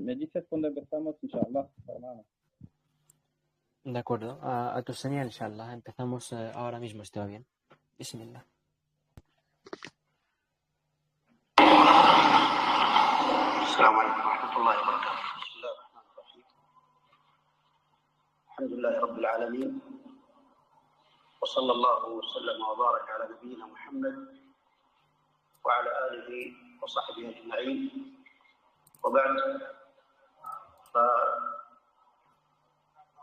Me dices cuando empezamos, inshallah, hermano. De acuerdo, a tu señal, inshallah. Empezamos ahora mismo, está bien. Bismillah. السلام عليكم ورحمة الله وبركاته. بسم الله الرحمن الرحيم. الحمد لله رب العالمين، وصلى الله وسلم وبارك على نبينا محمد وعلى آله وصحبه أجمعين، وبعد،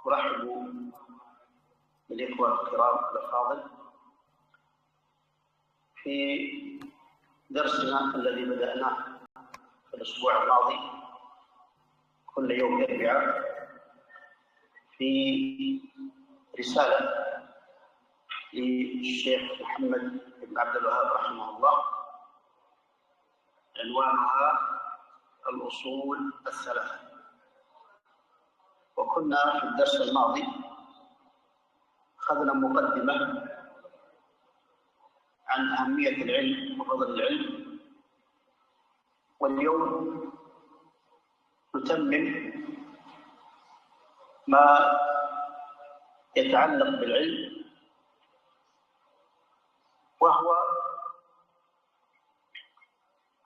فأرحب بالإخوة الكرام الأفاضل في درسنا الذي بدأناه في الأسبوع الماضي كل يوم الأربعاء في رسالة للشيخ محمد بن عبد الوهاب رحمه الله، عنوانها الأصول الثلاثة. وكنا في الدرس الماضي أخذنا مقدمة عن أهمية العلم وفضل العلم، واليوم نتمم ما يتعلق بالعلم، وهو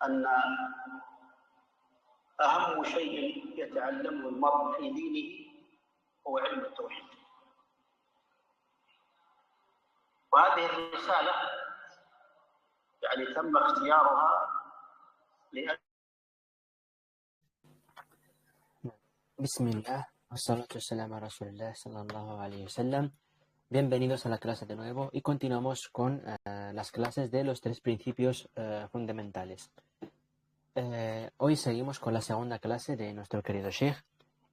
أن أهم شيء يتعلمه المرء في دينه هو علم التوحيد. وهذه الرسالة يعني تم اختيارها لأن بسم الله والصلاة والسلام على رسول الله صلى الله عليه وسلم. Bienvenidos a la clase de nuevo y continuamos con las clases de los tres principios fundamentales. Hoy seguimos con la segunda clase de nuestro querido Sheikh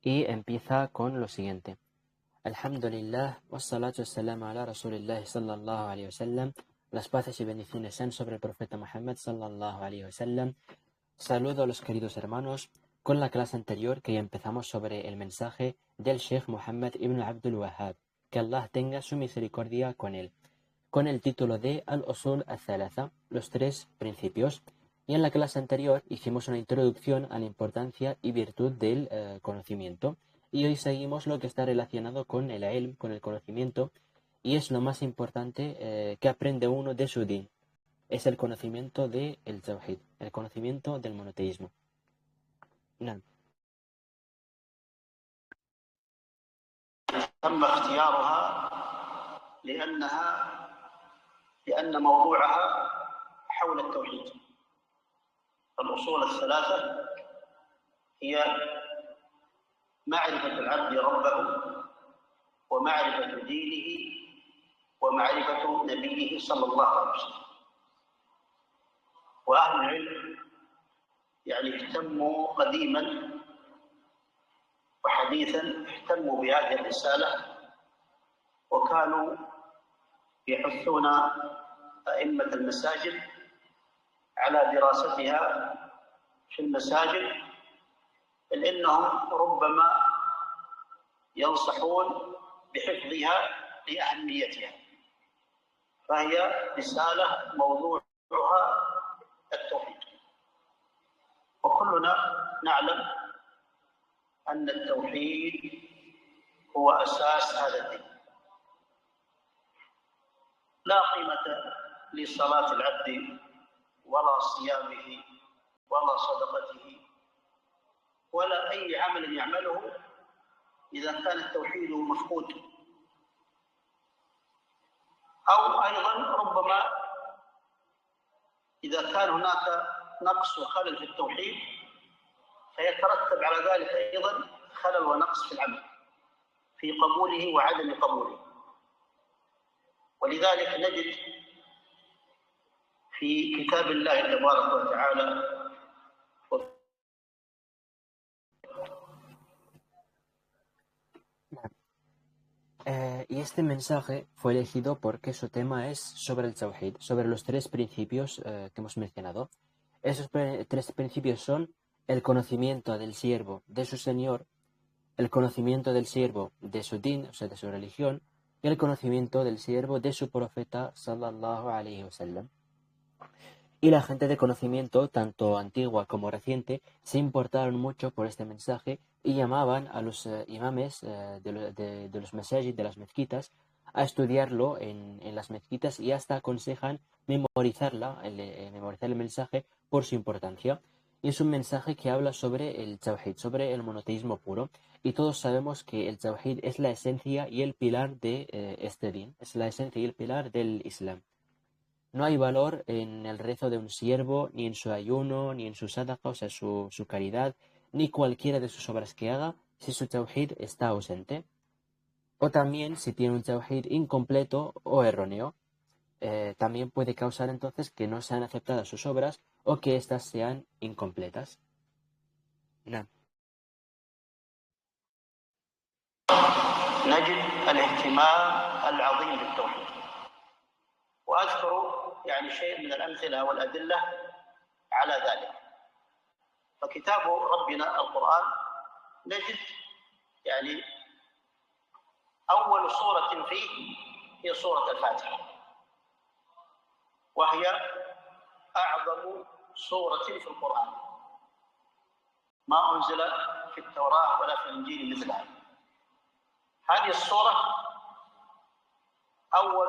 y empieza con lo siguiente. Alhamdulillah, wassalatu wassalamu ala rasulillah sallallahu alayhi wa sallam. Las paces y bendiciones sean sobre el profeta Muhammad sallallahu alayhi wa sallam. Saludo a los queridos hermanos con la clase anterior que ya empezamos sobre el mensaje del Sheikh Muhammad ibn Abdul Wahhab, que Allah tenga su misericordia con él, con el título de Al-Usul al-Thalatha, los tres principios. Y en la clase anterior hicimos una introducción a la importancia y virtud del conocimiento. Y hoy seguimos lo que está relacionado con el ilm, con el conocimiento, y es lo más importante que aprende uno de su din. Es el conocimiento del tawhid, el conocimiento del monoteísmo. نعم. تم اختيارها لأن موضوعها حول التوحيد. الأصول الثلاثة هي معرفة العبد ربه، ومعرفة دينه، ومعرفة نبيه صلى الله عليه وسلم. وأهل العلم يعني اهتموا قديما وحديثا اهتموا بهذه الرسالة، وكانوا يحثون أئمة المساجد على دراستها في المساجد، بل إنهم ربما ينصحون بحفظها لأهميتها. فهي رسالة موضوعها التوحيد، وكلنا نعلم أن التوحيد هو أساس هذا الدين. لا قيمة لصلاة العبد ولا صيامه ولا صدقته ولا أي عمل يعمله إذا كان التوحيد مفقود، أو أيضا ربما إذا كان هناك نقص وخلل في التوحيد فيترتب على ذلك أيضا خلل ونقص في العمل، في قبوله وعدم قبوله. ولذلك نجد في كتاب الله تبارك وتعالى Y este mensaje fue elegido porque su tema es sobre el tawhid, sobre los tres principios que hemos mencionado. Esos tres principios son el conocimiento del siervo de su Señor, el conocimiento del siervo de su din, o sea, de su religión, y el conocimiento del siervo de su profeta sallallahu alayhi wa sallam. Y la gente de conocimiento, tanto antigua como reciente, se importaron mucho por este mensaje y llamaban a los imames de los masajid, de las mezquitas, a estudiarlo en las mezquitas y hasta aconsejan memorizar el mensaje por su importancia. Y es un mensaje que habla sobre el tawhid, sobre el monoteísmo puro. Y todos sabemos que el tawhid es la esencia y el pilar de este din, es la esencia y el pilar del Islam. No hay valor en el rezo de un siervo, ni en su ayuno, ni en su sadaqa, o sea, su caridad, ni cualquiera de sus obras que haga, si su tawhid está ausente. O también si tiene un tawhid incompleto o erróneo. También puede causar entonces que no sean aceptadas sus obras o que éstas sean incompletas. نعم. نجد الاهتمام العظيم بالتوحيد. وأذكر يعني شيء من الأمثلة والأدلة على ذلك. فكتاب ربنا القرآن نجد يعني أول سورة فيه هي سورة الفاتحة، وهي أعظم سورة في القرآن، ما أنزل في التوراة ولا في الإنجيل مثلها. هذه السورة أول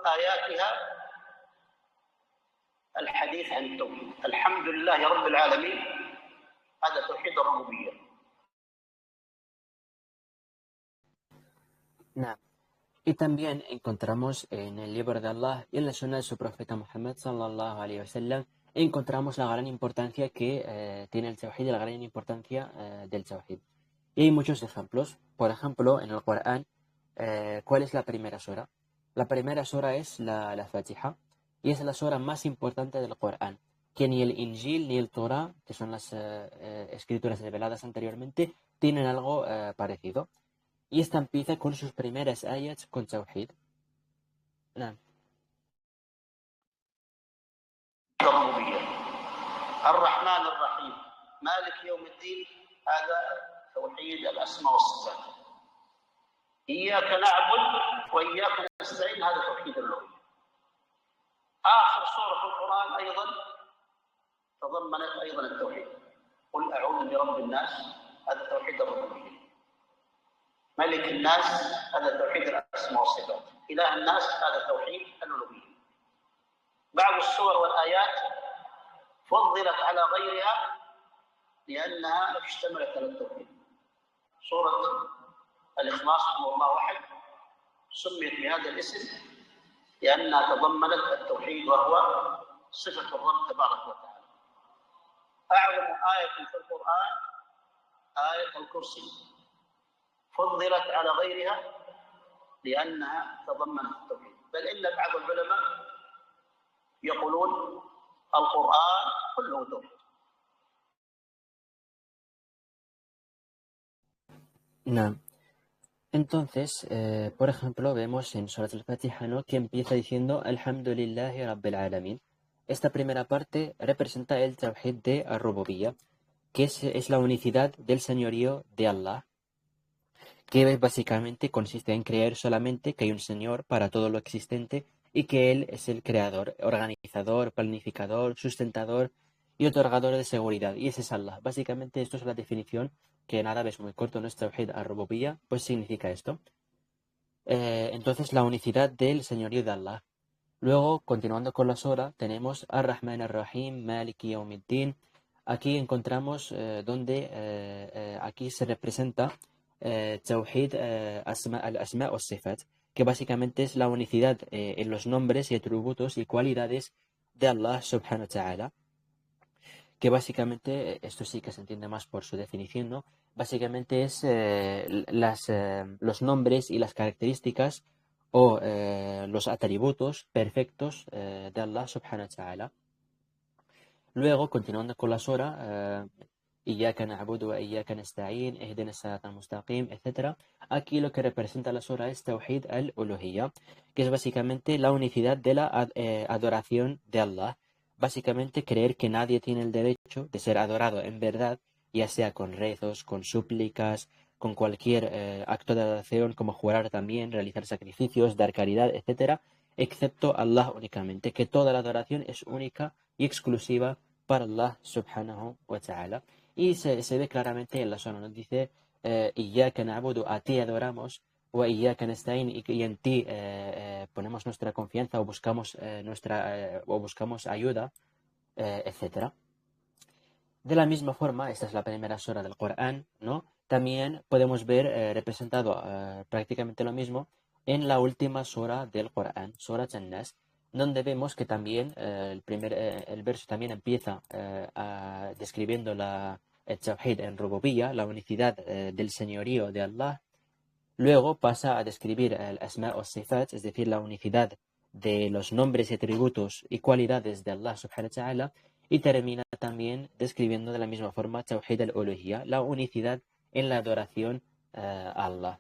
آياتها الحديث عن التوحيد. الحمد لله رب العالمين، هذا توحيد الربوبية. نعم. Y también encontramos en el libro de Allah y en la sunna de su profeta Muhammad sallallahu alayhi wa sallam, encontramos la gran importancia que tiene el tawhid y la gran importancia del tawhid. Y hay muchos ejemplos. Por ejemplo, en el Corán, ¿cuál es la primera sura? La primera sura es la Fatiha y es la sura más importante del Corán, que ni el Injil ni el Torah, que son las escrituras reveladas anteriormente, tienen algo parecido. Y esta empieza con sus primeras ayats con tawhid. نعم. الربوبية. الرحمن الرحيم مالك يوم الدين، هذا توحيد الأسماء والصفات. إياك نعبد وإياك نستعين، هذا توحيد الألوهية. آخر سورة في القرآن أيضا تضمنت أيضا التوحيد. قل أعوذ برب الناس، هذا توحيد الربوبية. ملك الناس، هذا توحيد الأسماء والصفات. إله الناس، هذا توحيد الألوهية. بعض السور والآيات فضلت على غيرها لأنها اشتملت على التوحيد. سورة الإخلاص هو الله واحد سميت بهذا الاسم لأنها تضمنت التوحيد وهو صفة الرب تبارك وتعالى. أعظم آية في القرآن آية الكرسي، فضلت على غيرها لأنها تضمنت التوحيد. بل إن بعض العلماء يقولون القرآن كله توحيد. نعم. Entonces, por ejemplo, vemos en Surat al-Fatiha, ¿no?, que empieza diciendo Alhamdulillahi Rabbil Alamin. Esta primera parte representa el tawhid de Ar-Rububiyyah, que es la unicidad del señorío de Allah, que básicamente consiste en creer solamente que hay un Señor para todo lo existente y que Él es el creador, organizador, planificador, sustentador y otorgador de seguridad. Y ese es Allah. Básicamente esto es la definición, que en árabe es muy corto, no es tawhid ar-rububiyyah, pues significa esto. Entonces la unicidad del señorío de Allah. Luego, continuando con la sura, tenemos Ar-Rahman Ar-Rahim, Maliki Yawmiddin. Aquí encontramos aquí se representa Tawhid al-Asma' wa Sifat, que básicamente es la unicidad en los nombres y atributos y cualidades de Allah subhanahu wa ta'ala, que básicamente, esto sí que se entiende más por su definición, ¿no? Básicamente es los nombres y las características o los atributos perfectos de Allah subhanahu wa ta'ala. Luego, continuando con la sura, Iyyaka na'budu wa iyyaka nasta'in, ihdina as-sirata al-mustaqim, etc. Aquí lo que representa la sura es Tawhid al-Uluhiyya, que es básicamente la unicidad de la adoración de Allah. Básicamente creer que nadie tiene el derecho de ser adorado en verdad, ya sea con rezos, con súplicas, con cualquier acto de adoración, como jurar también, realizar sacrificios, dar caridad, etc., excepto Allah únicamente, que toda la adoración es única y exclusiva para Allah subhanahu wa ta'ala. Y se ve claramente en la zona, nos dice, Iyyaka na'budu, a ti adoramos, wa iyyaka nasta'in, y en ti ponemos nuestra confianza o buscamos, o buscamos ayuda, etcétera. De la misma forma, esta es la primera sura del Corán, ¿no? También podemos ver representado prácticamente lo mismo en la última sura del Corán, Surat An-Nas, donde vemos que también el verso también empieza describiendo el Tawhid en Rububiyya, la unicidad del señorío de Allah. Luego pasa a describir el Asma o Sifat, es decir, la unicidad de los nombres y atributos y cualidades de Allah subhanahu wa ta'ala, y termina también describiendo de la misma forma Tawhid al-Uluhiyya, la unicidad en la adoración a Allah.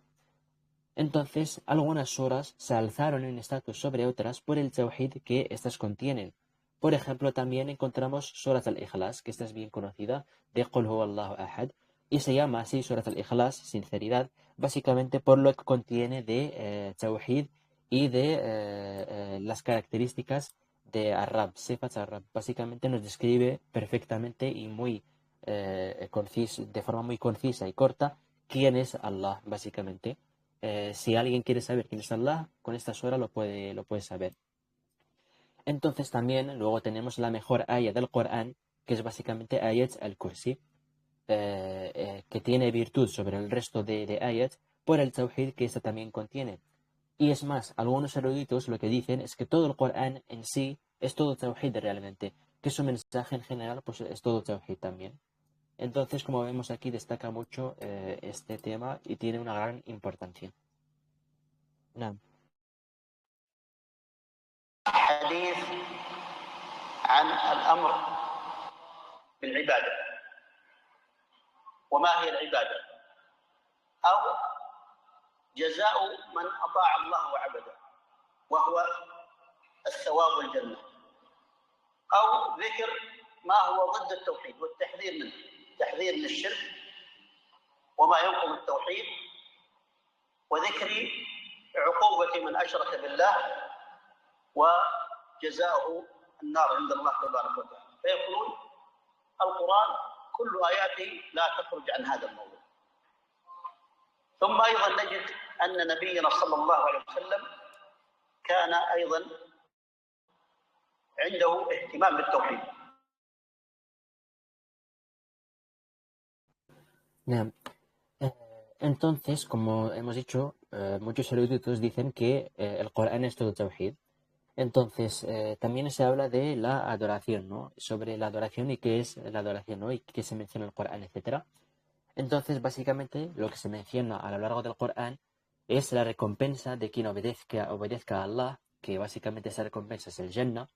Entonces, algunas suras se alzaron en estatus sobre otras por el Tawhid que éstas contienen. Por ejemplo, también encontramos Surat al-Ikhlas, que esta es bien conocida, de Qul Huwallahu Ahad, y se llama así Surat al-Ikhlas, sinceridad, básicamente por lo que contiene de Tawhid y de las características de Arab, Sifat Arab. Básicamente nos describe perfectamente y de forma muy concisa y corta quién es Allah, básicamente. Si alguien quiere saber quién es Allah, con esta sura lo puede saber. Entonces también luego tenemos la mejor ayah del Corán, que es básicamente Ayat al-Kursi, que tiene virtud sobre el resto de ayat por el Tawhid que esta también contiene. Y es más, algunos eruditos lo que dicen es que todo el Corán en sí es todo Tawhid realmente, que su mensaje en general pues es todo Tawhid también. Entonces, como vemos aquí, destaca mucho este tema y tiene una gran importancia. نعم. حديث عن الأمر بالعبادة. وما هي العبادة؟ أو جزاء من أطاع الله وعبده، وهو الثواب والجنة. أو ذكر ما هو ضد التوحيد والتحذير منه، تحذير من الشرك وما ينقض التوحيد، وذكر عقوبة من أشرك بالله وجزاؤه النار عند الله تبارك وتعالى. فيقولون القرآن كل آياته لا تخرج عن هذا الموضوع. ثم أيضا نجد أن نبينا صلى الله عليه وسلم كان أيضا عنده اهتمام بالتوحيد. نعم. Entonces, como hemos dicho, muchos eruditos dicen que el Corán es todo Tawhid. Entonces, también se habla de la adoración, ¿no? Sobre la adoración y qué es la adoración, ¿no? Y qué se menciona en el Corán, etcétera. Entonces, básicamente, lo que se menciona a lo largo del Corán es la recompensa de quien obedezca a Allah, que básicamente esa recompensa es el Jannah,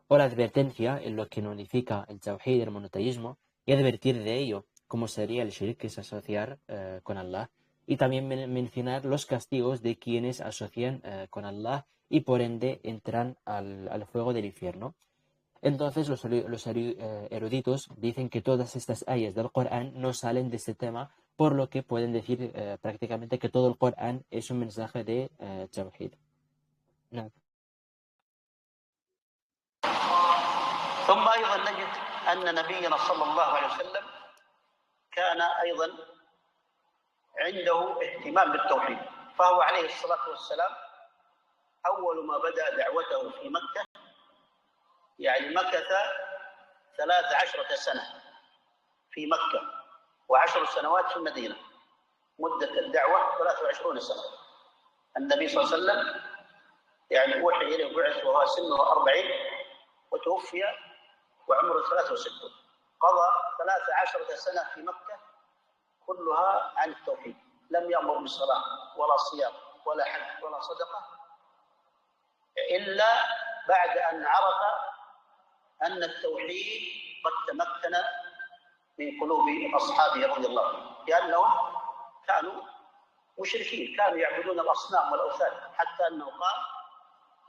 o la advertencia en lo que nullifica el Tawhid, el monoteísmo, y advertir de ello, como sería el shirk, que es asociar con Allah, y también mencionar los castigos de quienes asocian con Allah y por ende entran al fuego del infierno. Entonces los eruditos dicen que todas estas ayas del Corán no salen de este tema, por lo que pueden decir prácticamente que todo el Corán es un mensaje de Tawhid. No. ثم أيضا نجد أن نبينا صلى الله عليه وسلم كان أيضا عنده اهتمام بالتوحيد، فهو عليه الصلاة والسلام أول ما بدأ دعوته في مكة يعني مكث 13 سنة في مكة و10 سنوات في المدينة. مدة الدعوة 23 سنة. النبي صلى الله عليه وسلم يعني أوحي إليه بعث وهو سنه 40 وتوفي وعمره 63. قضى 13 سنة في مكة كلها عن التوحيد، لم يأمر بالصلاة ولا صيام ولا حج ولا صدقة إلا بعد أن عرف أن التوحيد قد تمكن من قلوب أصحابه رضي الله عنهم، لأنهم كانوا مشركين، كانوا يعبدون الأصنام والأوثان، حتى أنه قال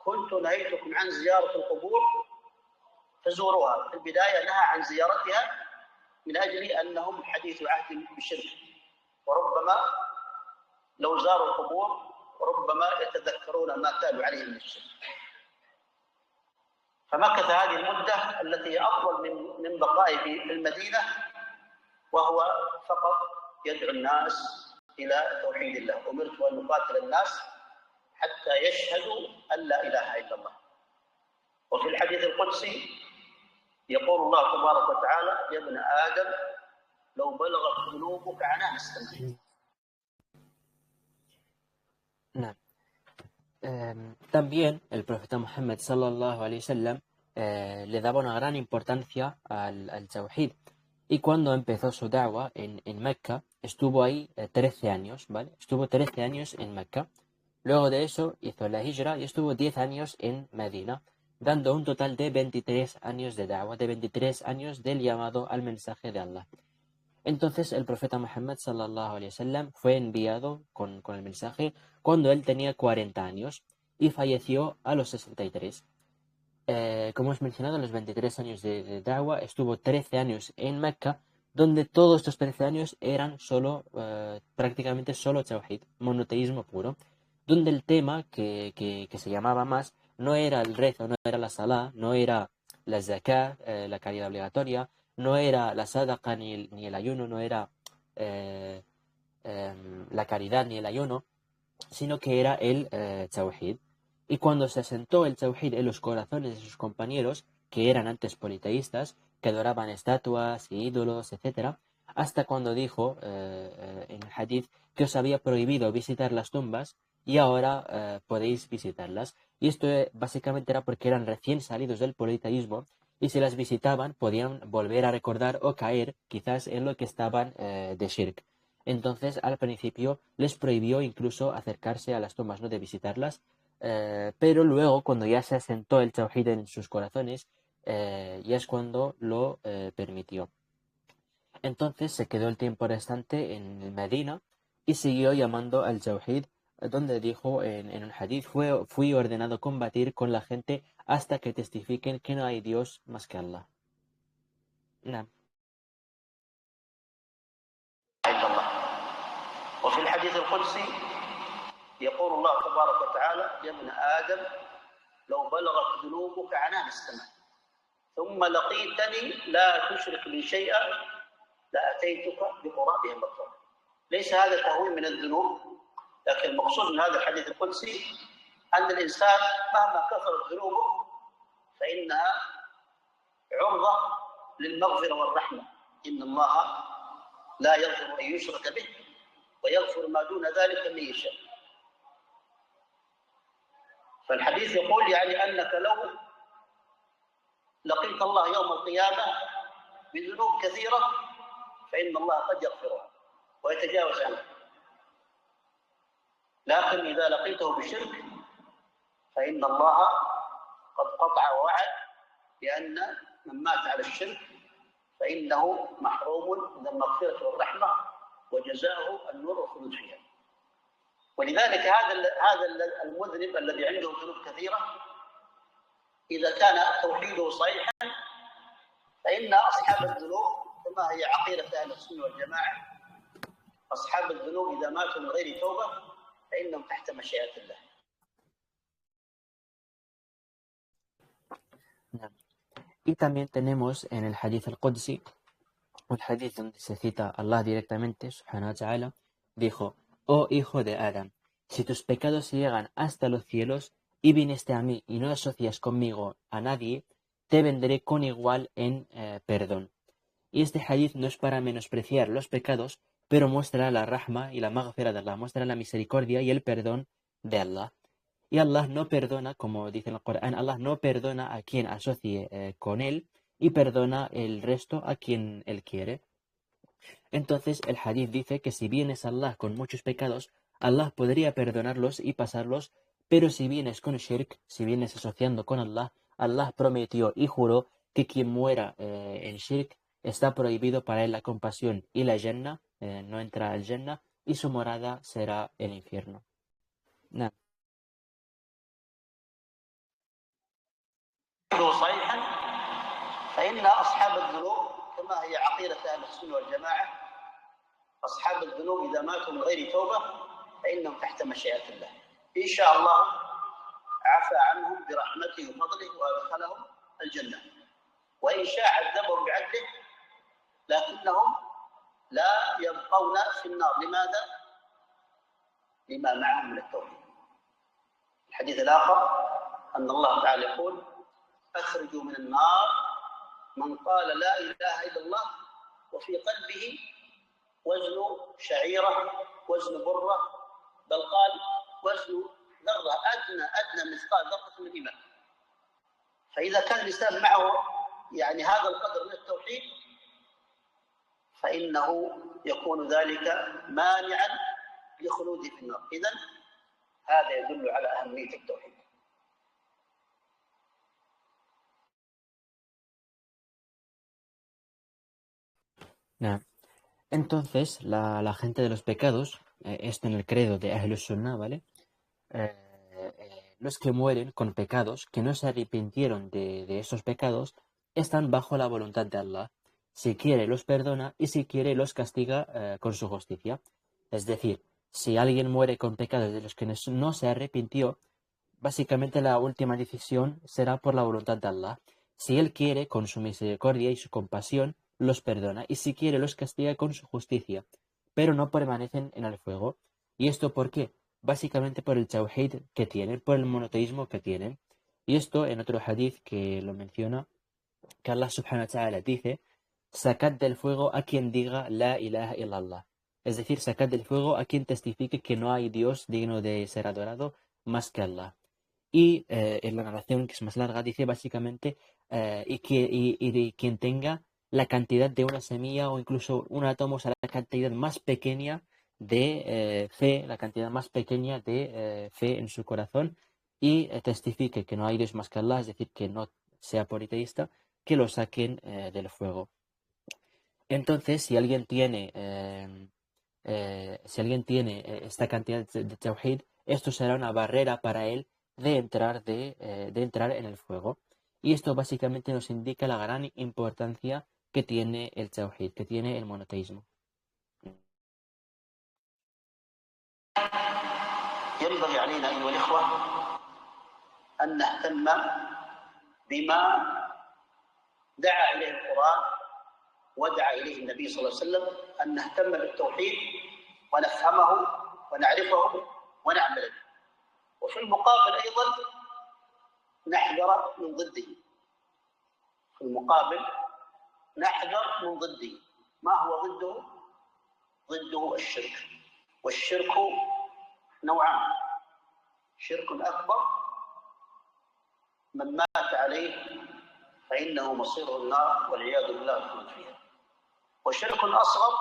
كنت نهيتكم عن زيارة القبور فزوروها. في البداية نهى عن زيارتها من أجل أنهم حديث عهد بالشرك، وربما لو زاروا القبور ربما يتذكرون ما كانوا عليه من الشرك. فمكث هذه المدة التي هي أطول من بقائه في المدينة، وهو فقط يدعو الناس إلى توحيد الله. أمرت أن أقاتل الناس حتى يشهدوا أن لا إله إلا الله. وفي الحديث القدسي يقول الله تبارك وتعالى: يا ابن آدم لو بلغت ذنوبك عنان السماء. نعم. También el profeta Muhammad sallallahu alaihi wasallam le daba una gran importancia al Tawhid. Y cuando empezó su da'wa en Mecca, estuvo ahí 13 años, ¿vale? Estuvo 13 años en Mecca. Luego de eso hizo la hijra y estuvo 10 años en Medina, dando un total de 23 años de da'wa, de 23 años del llamado al mensaje de Allah. Entonces el profeta Muhammad sallallahu alaihi wasallam fue enviado con el mensaje cuando él tenía 40 años y falleció a los 63. Como hemos mencionado, en los 23 años de da'wa estuvo 13 años en Mecca, donde todos estos 13 años eran prácticamente solo tawhid, monoteísmo puro, donde el tema que se llamaba más no era el rezo, no era la salah, no era la zakat, la caridad obligatoria, no era la sadaqa ni el ayuno, no era la caridad ni el ayuno, sino que era el tawhid. Y cuando se asentó el tawhid en los corazones de sus compañeros, que eran antes politeístas, que adoraban estatuas y ídolos, etc., hasta cuando dijo en el hadith que os había prohibido visitar las tumbas y ahora podéis visitarlas. Y esto básicamente era porque eran recién salidos del politeísmo y si las visitaban podían volver a recordar o caer quizás en lo que estaban de shirk. Entonces al principio les prohibió incluso acercarse a las tumbas, no de visitarlas, pero luego cuando ya se asentó el tawhid en sus corazones, ya es cuando lo permitió. Entonces se quedó el tiempo restante en Medina y siguió llamando al tawhid, donde dijo en un hadith: fui ordenado combatir con la gente hasta que testifiquen que no hay Dios más que Allah. نعم. وفي الحديث القدسي يقول الله تبارك وتعالى: يا ابن آدم لو بلغت ذنوبك عنان السماء ثم لقيتني لا تشرك بي شيئا لأتيتك بقرابها مغفرة. ليس هذا تهوين من الذنوب، لكن المقصود من هذا الحديث القدسي أن الإنسان مهما كثرت ذنوبه فإنها عرضة للمغفرة والرحمة. إن الله لا يغفر أن يشرك به ويغفر ما دون ذلك من يشاء. فالحديث يقول يعني أنك لو لقيت الله يوم القيامة بذنوب كثيرة فإن الله قد يغفرها ويتجاوز عنها، لكن إذا لقيته بالشرك فإن الله قد قطع ووعد بأن من مات على الشرك فإنه محروم من المغفرة والرحمة وجزاؤه النور والخلود فيها. ولذلك هذا المذنب الذي عنده ذنوب كثيرة إذا كان توحيده صحيحا فإن أصحاب الذنوب كما هي عقيدة أهل السنة والجماعة، أصحاب الذنوب إذا ماتوا من غير توبة فإنهم تحت مشيئة الله. Y también tenemos en el hadith al-Qudsi, un hadith donde se cita a Allah directamente, subhanahu wa ta'ala, dijo: oh hijo de Adam, si tus pecados llegan hasta los cielos y viniste a mí y no asocias conmigo a nadie, te vendré con igual en perdón. Y este hadith no es para menospreciar los pecados, pero muestra la rahma y la maghfira de Allah, muestra la misericordia y el perdón de Allah. Y Allah no perdona, como dice en el Corán, Allah no perdona a quien asocie con él y perdona el resto a quien él quiere. Entonces el hadith dice que si vienes a Allah con muchos pecados, Allah podría perdonarlos y pasarlos, pero si vienes con shirk, si vienes asociando con Allah, Allah prometió y juró que quien muera en shirk está prohibido para él la compasión y la Jannah, no entra al Jannah, y su morada será el infierno. Nah. صحيحا فإن أصحاب الذنوب كما هي عقيدة أهل السنة والجماعة، أصحاب الذنوب إذا ماتوا من غير توبة فإنهم تحت مشيئة الله. إن شاء الله عفى عنهم برحمته وفضله وأدخلهم الجنة، وإن شاء عذبهم بعدله لكنهم لا يبقون في النار. لماذا؟ لما معهم من التوحيد. الحديث الآخر أن الله تعالى يقول: أخرجوا من النار من قال لا إله إلا الله وفي قلبه وزن شعيرة، وزن برة، بل قال وزن ذرة، أدنى مثقال ذرة من الإيمان. فإذا كان الإنسان معه يعني هذا القدر من التوحيد فإنه يكون ذلك مانعا لخلوده في النار. إذن هذا يدل على أهمية التوحيد. نعم. Entonces, la gente de los pecados, esto en el credo de Ahlus Sunnah, ¿vale? Los que mueren con pecados, que no se arrepintieron de esos pecados, están bajo la voluntad de Allah. Si quiere los perdona y si quiere los castiga con su justicia. Es decir, si alguien muere con pecados de los que no se arrepintió, básicamente la última decisión será por la voluntad de Allah. Si Él quiere, con su misericordia y su compasión, los perdona, y si quiere los castiga con su justicia, pero no permanecen en el fuego. ¿Y esto por qué? Básicamente por el tawhid que tienen, por el monoteísmo que tienen. Y esto en otro hadith que lo menciona, que Allah subhanahu wa ta'ala dice: sacad del fuego a quien diga la ilaha illallah. Es decir, sacad del fuego a quien testifique que no hay Dios digno de ser adorado más que Allah. Y en la narración, que es más larga, dice básicamente y de quien tenga la cantidad de una semilla o incluso un átomo, o sea, la cantidad más pequeña de fe, la cantidad más pequeña de fe en su corazón, y testifique que no hay Dios más que Allah, es decir, que no sea politeísta, que lo saquen del fuego. Entonces, si alguien tiene esta cantidad de tawhid, esto será una barrera para él de entrar en el fuego. Y esto básicamente nos indica la gran importancia que tiene el tawhid, que tiene el monoteísmo. ينبغي علينا أيها الإخوة أن نهتم بما دعا إليه القرآن ودعا إليه النبي صلى الله عليه وسلم، أن نهتم بالتوحيد ونفهمه ونعرفه ونعمل به، وفي المقابل أيضا نحذر من ضده. في المقابل نحذر من ضده. ما هو ضده؟ ضده الشرك. والشرك نوعان: شرك أكبر من مات عليه فإنه مصيره النار والعياذ بالله الخلود فيها، وشرك أصغر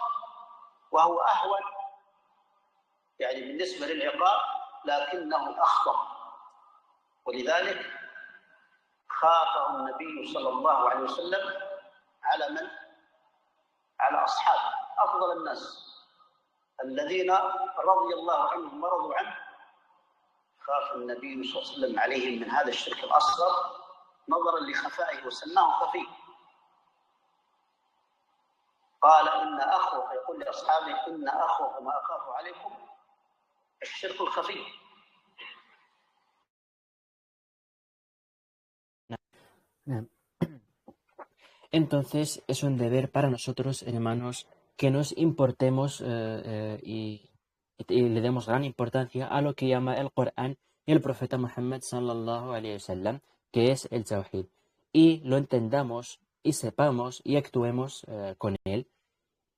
وهو أهون يعني بالنسبة للعقاب لكنه أخطر، ولذلك خافه النبي صلى الله عليه وسلم على من؟ على أصحاب أفضل الناس الذين رضي الله عنهم ورضوا عنه. خاف النبي صلى الله عليه وسلم عليهم من هذا الشرك الأصغر نظرا لخفائه وسماه خفي. قال إن أخوف، يقول لأصحابه: إن أخوف ما أخاف عليكم الشرك الخفي. Entonces es un deber para nosotros, hermanos, que nos importemos y le demos gran importancia a lo que llama el Corán y el profeta Muhammad sallallahu alayhi wa sallam, que es el tawhid, y lo entendamos y sepamos y actuemos con él,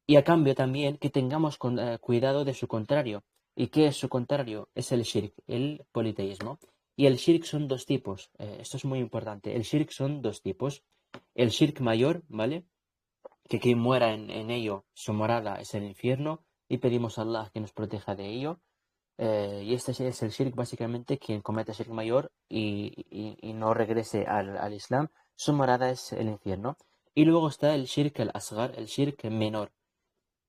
y a cambio también que tengamos cuidado de su contrario. ¿Y qué es su contrario? Es el shirk, el politeísmo. Y el shirk son dos tipos, esto es muy importante. El shirk son dos tipos: el shirk mayor, ¿vale?, que quien muera en ello, su morada es el infierno, y pedimos a Allah que nos proteja de ello. Y este es el shirk, básicamente, quien comete shirk mayor y no regrese al Islam, su morada es el infierno. Y luego está el shirk al-asghar, el shirk menor.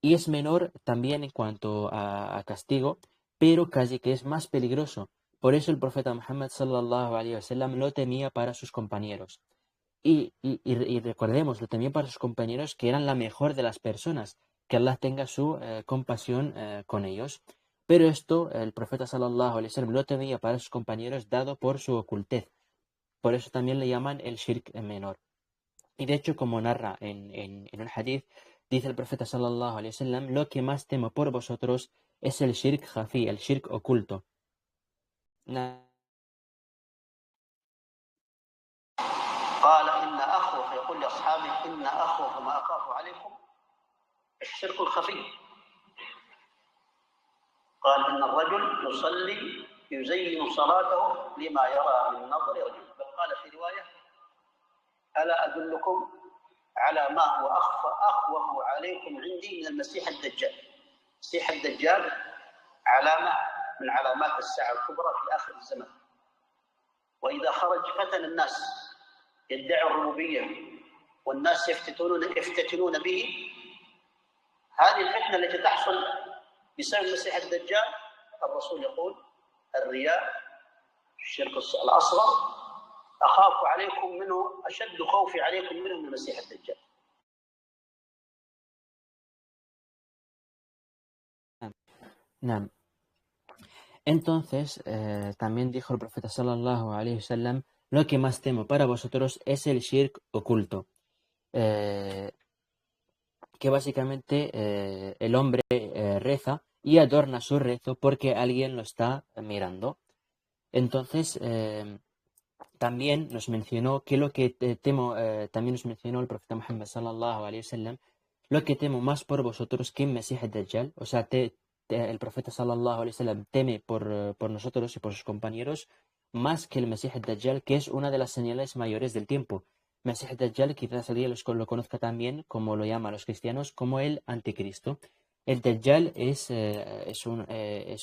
Y es menor también en cuanto a castigo, pero casi que es más peligroso. Por eso el profeta Muhammad sallallahu alayhi wa sallam lo temía para sus compañeros. Y recordemos, lo temía para sus compañeros, que eran la mejor de las personas, que Allah tenga su compasión con ellos. Pero esto, el profeta sallallahu alayhi wa sallam lo temía para sus compañeros dado por su ocultez. Por eso también le llaman el shirk menor. Y de hecho, como narra en un hadith, dice el profeta sallallahu alaihi wasallam, lo que más temo por vosotros es el shirk jafi, el shirk oculto. قال إن أخوف، يقول لأصحابه إن أخوف ما أخاف عليكم الشرك الخفي. قال إن الرجل يصلي يزين صلاته لما يرى من نظر رجل، بل قال في رواية ألا أدلكم على ما هو أخوف عليكم عندي من المسيح الدجال. المسيح الدجال علامة من علامات الساعة الكبرى في آخر الزمان، وإذا خرج فتن الناس، يدعي الربوبية والناس يفتتنون به. هذه الفتنة التي تحصل بسبب المسيح الدجال، الرسول يقول الرياء الشرك الأصغر أخاف عليكم منه، أشد خوفي عليكم منه من المسيح الدجال. نعم. Entonces, también dijo el profeta sallallahu alaihi wasallam, lo que más temo para vosotros es el shirk oculto. Que básicamente el hombre reza y adorna su rezo porque alguien lo está mirando. Entonces, también nos mencionó que lo que temo, también nos mencionó el profeta Muhammad sallallahu alaihi wasallam, lo que temo más por vosotros que Mesías Dajjal, o sea, el profeta sallallahu alaihi wasallam teme por nosotros y por sus compañeros más que el Mesías Dajjal, que es una de las señales mayores del tiempo. Mesías Dajjal quizás alguien lo conozca también, como lo llaman los cristianos, como el anticristo. El Dajjal es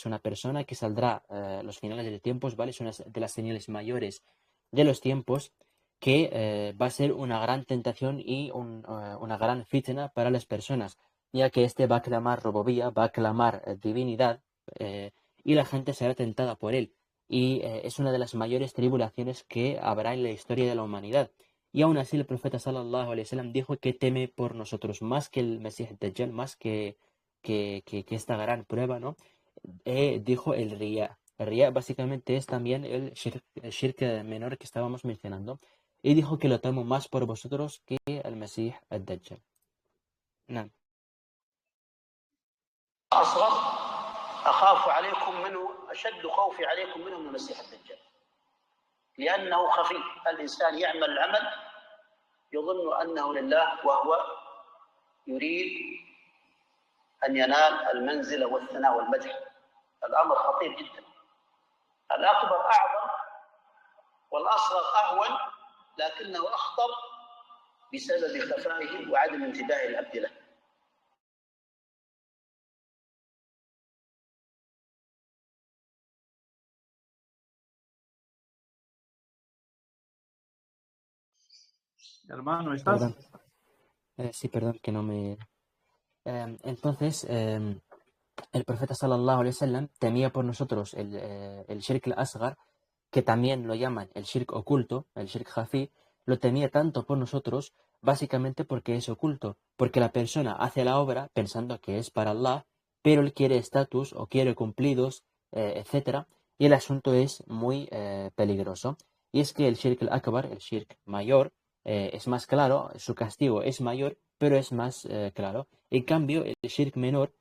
una persona que saldrá los finales del tiempo, ¿vale? Es una de las señales mayores de los tiempos, que va a ser una gran tentación y una gran fitna para las personas, ya que este va a clamar rububía, va a clamar divinidad, y la gente será tentada por él. Y es una de las mayores tribulaciones que habrá en la historia de la humanidad. Y aún así el profeta sallallahu alaihi wasallam dijo que teme por nosotros más que el Mesías Dajjal, más que esta gran prueba, ¿no? Dijo el Riya. El Riya básicamente es también el shirk menor que estábamos mencionando. Y dijo que lo temo más por vosotros que el Mesías Dajjal. نعم. أصغر أخاف عليكم منه، أشد خوفي عليكم منه من المسيح الدجال، لأنه خفي. الإنسان يعمل العمل يظن أنه لله وهو يريد أن ينال المنزلة والثناء والمدح. الأمر خطير جدا. الأكبر أعظم والأصغر أهون، لكنه أخطر بسبب خفائه وعدم انتباه العبد له. Hermano, ¿estás? Perdón. Sí, perdón, que no me... entonces, el profeta sallallahu alaihi wasallam temía por nosotros el shirk al-asghar, que también lo llaman el shirk oculto, el shirk jafi. Lo temía tanto por nosotros, básicamente porque es oculto, porque la persona hace la obra pensando que es para Allah, pero él quiere estatus o quiere cumplidos, etcétera, y el asunto es muy peligroso. Y es que el shirk al-akbar, el shirk mayor, es más claro, su castigo es mayor, pero es más claro. En cambio, el shirk menor,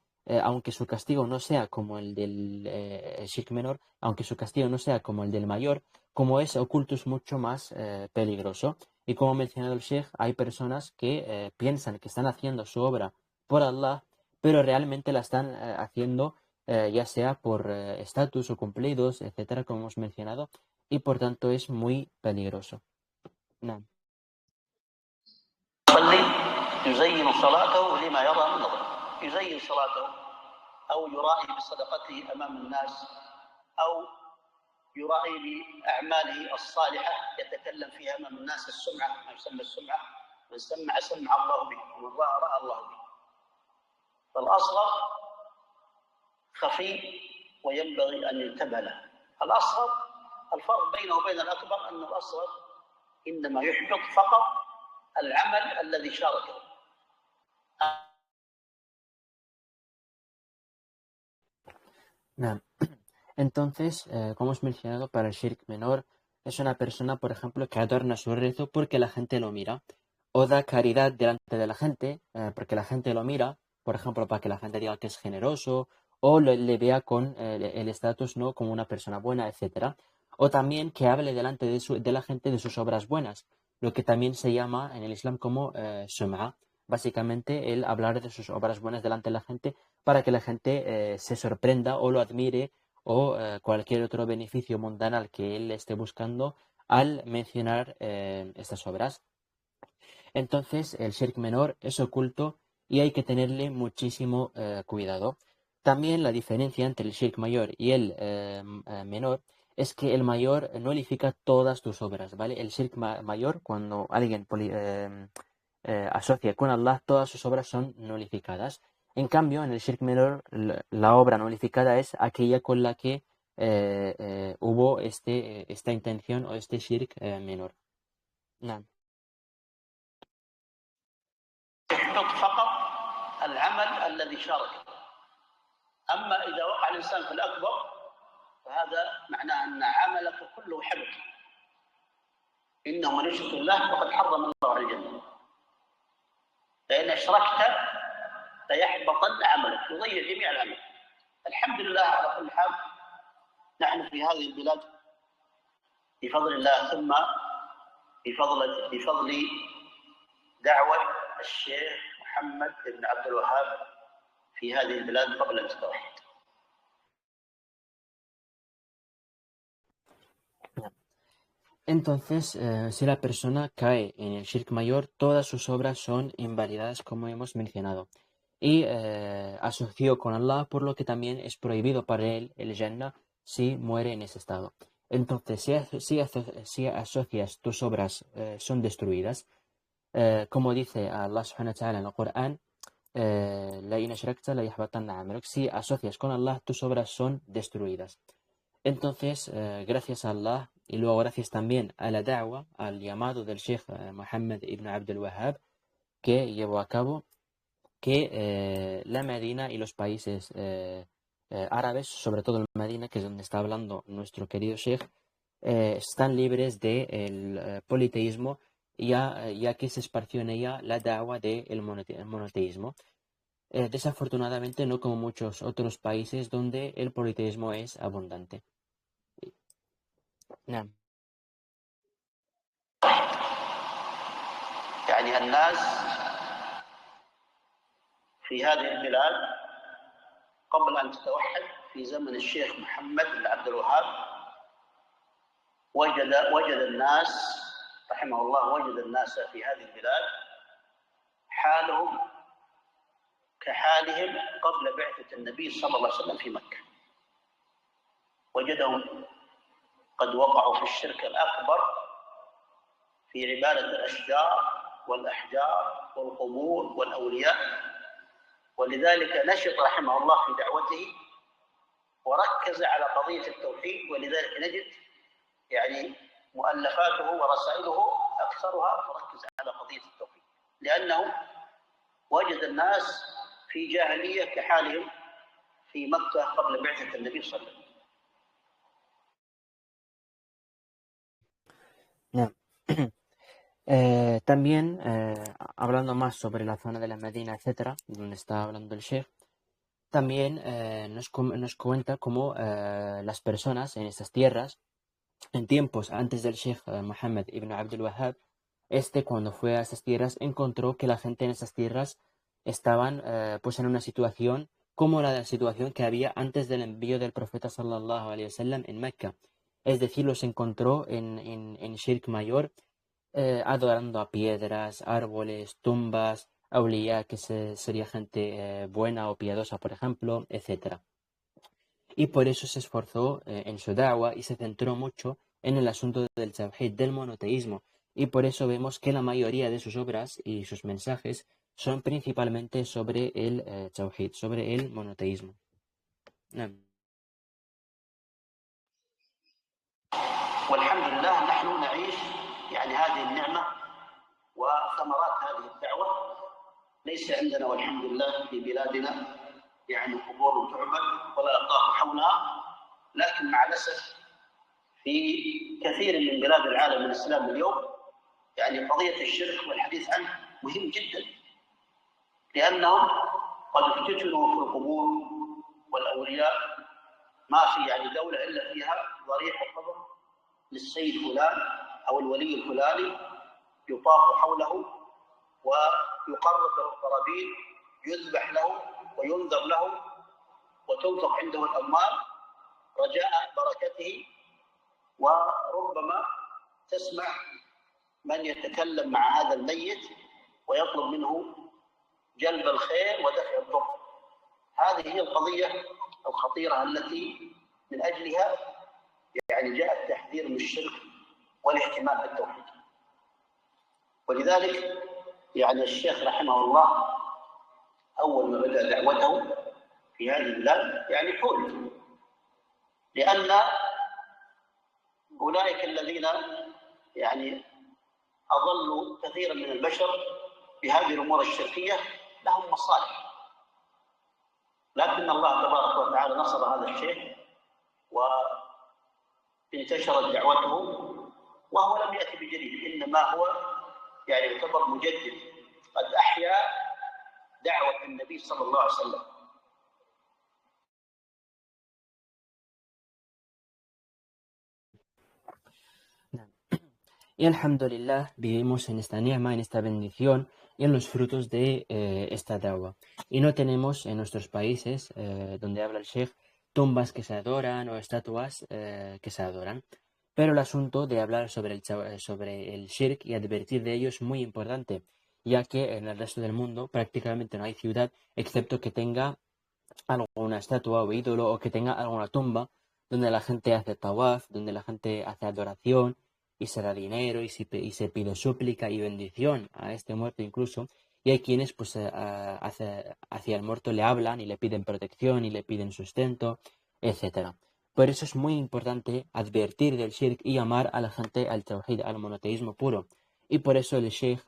aunque su castigo no sea como el del shirk menor, aunque su castigo no sea como el del mayor, como es oculto es mucho más peligroso. Y como ha mencionado el Sheikh, hay personas que piensan que están haciendo su obra por Allah, pero realmente la están haciendo ya sea por estatus o cumplidos, etcétera, como hemos mencionado, y por tanto es muy peligroso. No. يزين صلاته لما يرى من نظره، يزين صلاته أو يرائي بصدقته أمام الناس، أو يرائي بأعماله الصالحة يتكلم فيها أمام الناس، السمعة، ما يسمى السمعة، من سمع سمع الله به ومن رأى رأى الله به. فالأصغر خفي وينبغي أن ينتبه له. الأصغر الفرق بينه وبين الأكبر أن الأصغر إنما يحبط فقط العمل الذي شاركه. Entonces, como hemos mencionado, para el shirk menor es una persona, por ejemplo, que adorna su rezo porque la gente lo mira, o da caridad delante de la gente porque la gente lo mira, por ejemplo, para que la gente diga que es generoso, o le vea con el estatus, ¿no? Como una persona buena, etcétera. O también que hable delante de la gente de sus obras buenas, lo que también se llama en el Islam como sum'a. Básicamente, el hablar de sus obras buenas delante de la gente para que la gente se sorprenda o lo admire o cualquier otro beneficio mundanal que él esté buscando al mencionar estas obras. Entonces, el shirk menor es oculto y hay que tenerle muchísimo cuidado. También la diferencia entre el shirk mayor y el menor es que el mayor nulifica todas tus obras, ¿vale? El shirk mayor, cuando alguien asocia con Allah, todas sus obras son nulificadas. En cambio, en el shirk menor, la obra nulificada es aquella con la que hubo esta intención o este shirk menor. Nah. يحبط فقط العمل الذي شارك. أما إذا وقع الإنسان في الأكبر فهذا معناه أن عملك كله حبط. إنه من يشرك بالله فقد حرم الله على الجنة. فإن أشركت فيحبطن عملك، يضيع جميع العمل. الحمد لله على كل حال نحن في هذه البلاد بفضل الله، ثم بفضل دعوة الشيخ محمد بن عبد الوهاب في هذه البلاد قبل أن تتوحد. Entonces, si la persona cae en el shirk mayor, todas sus obras son invalidadas, como hemos mencionado. Y asoció con Allah, por lo que también es prohibido para él el Jannah si muere en ese estado. Entonces, si asocias tus obras son destruidas, como dice Allah subhanahu wa ta'ala en el Corán, la in ashrakta la yahbatanna amaluk. Si asocias con Allah, tus obras son destruidas. Entonces, gracias a Allah y luego gracias también a la da'wa, al llamado del Sheikh Mohammed ibn Abdul Wahhab que llevó a cabo, que la Medina y los países árabes, sobre todo el Medina, que es donde está hablando nuestro querido Sheikh, están libres del politeísmo, ya que se esparció en ella la da'wa del monoteísmo. Desafortunadamente, no como muchos otros países donde el politeísmo es abundante. نعم. يعني الناس في هذه البلاد قبل أن تتوحد في زمن الشيخ محمد بن عبد الوهاب وجد الناس رحمه الله وجد الناس في هذه البلاد حالهم كحالهم قبل بعثة النبي صلى الله عليه وسلم في مكة. وجدهم قد وقعوا في الشرك الأكبر في عبادة الأشجار والأحجار والقبور والأولياء. ولذلك نشط رحمه الله في دعوته وركز على قضية التوحيد. ولذلك نجد يعني مؤلفاته ورسائله أكثرها تركز على قضية التوحيد، لأنه وجد الناس في جاهلية كحالهم في مكة قبل بعثة النبي صلى الله عليه وسلم. نعم. También, hablando más sobre la zona de la Medina, etcétera, donde está hablando el Sheikh, también nos cuenta cómo las personas en estas tierras, en tiempos antes del Sheikh Mohammed ibn Abdul Wahhab, cuando fue a estas tierras, encontró que la gente en estas tierras estaban pues en una situación como la situación que había antes del envío del profeta sallallahu alaihi wasallam en Mecca. Es decir, los encontró en shirk mayor, adorando a piedras, árboles, tumbas, auliyá, que sería gente buena o piadosa, por ejemplo, etcétera. Y por eso se esforzó en su da'wa y se centró mucho en el asunto del tawhid, del monoteísmo. Y por eso vemos que la mayoría de sus obras y sus mensajes son principalmente sobre el tawhid, sobre el monoteísmo. والحمد لله نحن نعيش يعني هذه النعمة وثمرات هذه الدعوة. ليس عندنا والحمد لله في بلادنا يعني قبور تعبد ولا يطاف حولها، لكن مع الأسف في كثير من بلاد العالم الإسلامي اليوم يعني قضية الشرك والحديث عنه مهم جدا، لأنهم قد افتتنوا في القبور والأولياء، ما في يعني دولة إلا فيها ضريح القبر للسيد فلان أو الولي الفلاني، يطاف حوله ويقرب له القرابين، يذبح له وينذر له وتنفق عنده الأموال رجاء بركته. وربما تسمع من يتكلم مع هذا الميت ويطلب منه جلب الخير ودفع الضر. هذه هي القضية الخطيرة التي من أجلها يعني جاء التحذير من الشرك والاهتمام بالتوحيد. ولذلك يعني الشيخ رحمه الله أول ما بدأ دعوته في هذه البلاد يعني حول، لأن أولئك الذين يعني أضلوا كثيرا من البشر بهذه الأمور الشركية لهم مصالح، لكن الله تبارك وتعالى نصر هذا الشيخ وانتشرت دعوته، وهو لم يأتي بجديد، إنما هو يعني يعتبر مجدد، قد أحيا دعوة النبي صلى الله عليه وسلم. Y alhamdulillah, vivimos en esta ni'ma, en esta bendición y en los frutos de esta da'wah. Y no tenemos en nuestros países, donde habla el Sheikh, tumbas que se adoran o estatuas que se adoran. Pero el asunto de hablar sobre el shirk y advertir de ello es muy importante, ya que en el resto del mundo prácticamente no hay ciudad, excepto que tenga alguna estatua o ídolo o que tenga alguna tumba donde la gente hace tawaf, donde la gente hace adoración y se da dinero y se pide súplica y bendición a este muerto incluso. Y hay quienes pues hacia el muerto le hablan y le piden protección y le piden sustento, etcétera. Por eso es muy importante advertir del shirk y llamar a la gente al tawhid, al monoteísmo puro. Y por eso el Sheikh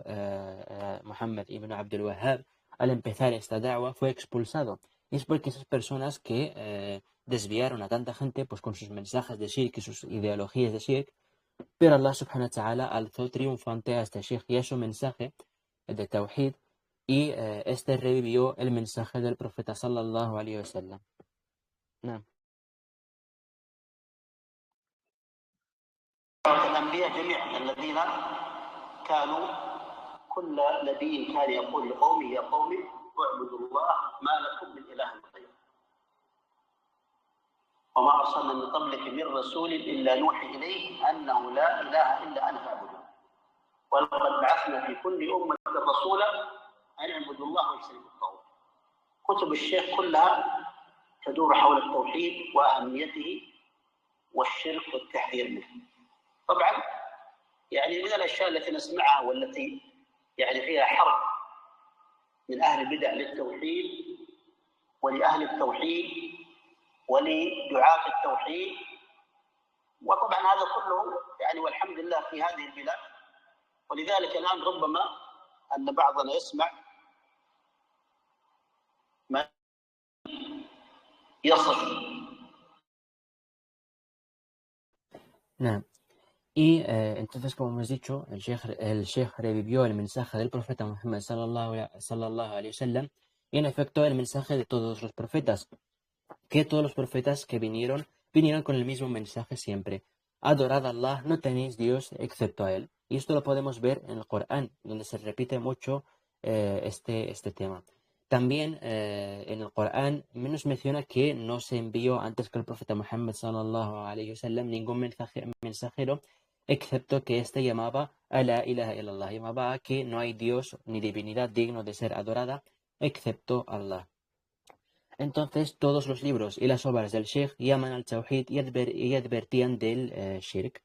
Muhammad ibn Abdul Wahhab, al empezar esta da'wah, fue expulsado. Y es porque esas personas que desviaron a tanta gente pues con sus mensajes de shirk y sus ideologías de shirk, pero Allah subhanahu wa ta'ala alzó triunfante a este sheikh y a su mensaje de tawhid, y este revivió el mensaje del profeta sallallahu alayhi wa sallam. نعم. الأنبياء جميعا الذين كانوا كل نبي كان يقول لقومه يا قوم اعبدوا الله ما لكم من إله غيره وما أرسلنا من قبلك من رسول إلا نوحي إليه أنه لا إله إلا أنا فاعبدون ولقد بعثنا في كل أمة رسولا أن اعبدوا الله واجتنبوا الطاغوت. كتب الشيخ كلها تدور حول التوحيد وأهميته والشرك والتحذير منه. طبعا يعني من الأشياء التي نسمعها والتي يعني فيها حرب من أهل البدع للتوحيد ولأهل التوحيد ولدعاة التوحيد، وطبعا هذا كله يعني والحمد لله في هذه البلاد. ولذلك الآن ربما أن بعضنا يسمع ما يصف. نعم. Y entonces, como hemos dicho, el sheikh revivió el mensaje del profeta Muhammad sallallahu alayhi wa sallam, y en efecto el mensaje de todos los profetas, que todos los profetas que vinieron con el mismo mensaje siempre: adorad a Allah, no tenéis Dios excepto a Él. Y esto lo podemos ver en el Corán, donde se repite mucho este tema. También en el Corán nos menciona que no se envió antes que el profeta Muhammad sallallahu alayhi wa sallam ningún mensajero, excepto que éste llamaba a la ilaha illallah, llamaba a que no hay Dios ni divinidad digno de ser adorada excepto Allah. Entonces todos los libros y las obras del Sheikh llaman al Tawhid y advertían del Shirk.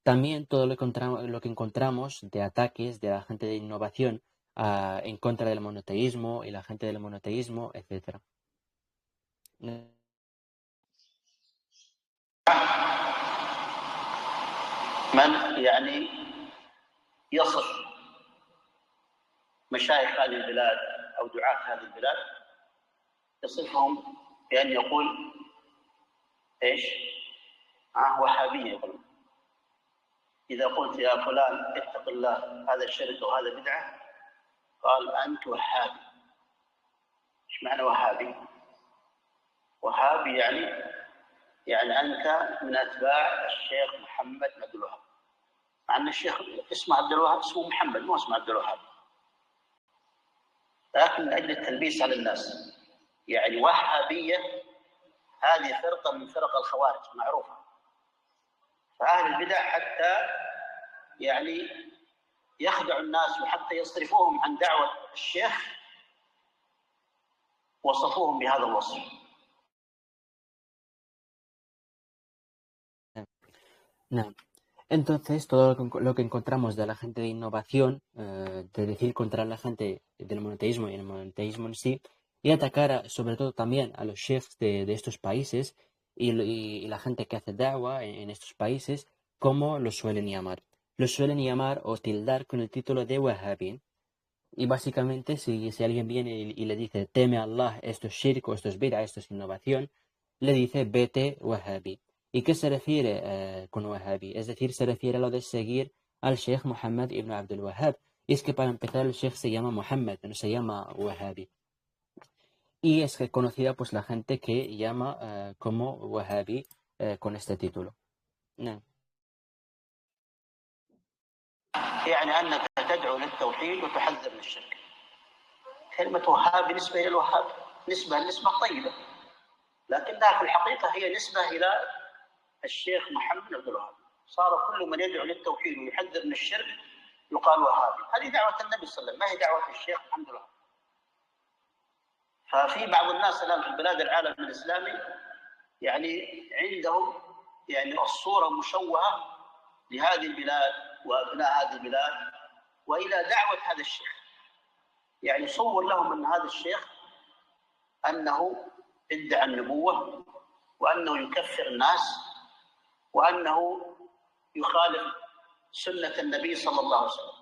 También todo lo que encontramos de ataques de la gente de innovación en contra del monoteísmo y la gente del monoteísmo, etc. من يعني يصف مشايخ هذه البلاد أو دعاة هذه البلاد يصفهم بأن يقول إيش؟ وهابية يقول إذا قلت يا فلان اتق الله هذا الشرك وهذا بدعة، قال أنت وهابي. إيش معنى وهابي؟ وهابي يعني أنت من أتباع الشيخ محمد بن عبد الوهاب، مع أن الشيخ اسمه عبد الوهاب، اسمه محمد مو اسمه عبد الوهاب، لكن من أجل التلبيس على الناس. يعني وهابية هذه فرقة من فرق الخوارج معروفة. فأهل البدع حتى يعني يخدع الناس وحتى يصرفوهم عن دعوة الشيخ وصفوهم بهذا الوصف. نعم. Entonces, todo lo que encontramos de la gente de innovación, de decir contra la gente del monoteísmo y el monoteísmo en sí, y atacar sobre todo también a los sheikhs de estos países y la gente que hace da'wah en estos países, como los suelen llamar. Los suelen llamar o tildar con el título de wahhabin. Y básicamente, si alguien viene y le dice, teme a Allah, esto es shirk, esto es bid'a, esto es innovación, le dice, vete wahhabi. ¿Y qué se refiere con wahhabi? Es decir, se refiere a lo de seguir al Sheikh Muhammad ibn Abdul Wahhab. Y es que para empezar el Sheikh se llama Muhammad, no se llama wahhabi. Y es conocida pues la gente que llama como wahhabi con este título. No. يعني أنك تدعو للتوحيد وتحذر من الشرك. كلمة وهاب بالنسبة إلى الوهاب نسبة طيبة، لكنها في الحقيقة هي نسبة إلى الشيخ محمد بن عبد الوهاب. صار كل من يدعو للتوحيد ويحذر من الشرك يقال وهابي. هذه دعوة النبي صلى الله عليه وسلم، ما هي دعوة الشيخ محمد بن عبد الوهاب. ففي بعض الناس الآن في بلاد العالم الإسلامي يعني عندهم يعني الصورة مشوهة لهذه البلاد وأبناء هذه البلاد وإلى دعوة هذا الشيخ. يعني صور لهم أن هذا الشيخ أنه ادعى النبوة وأنه يكفر الناس وأنه يخالف سنة النبي صلى الله عليه وسلم.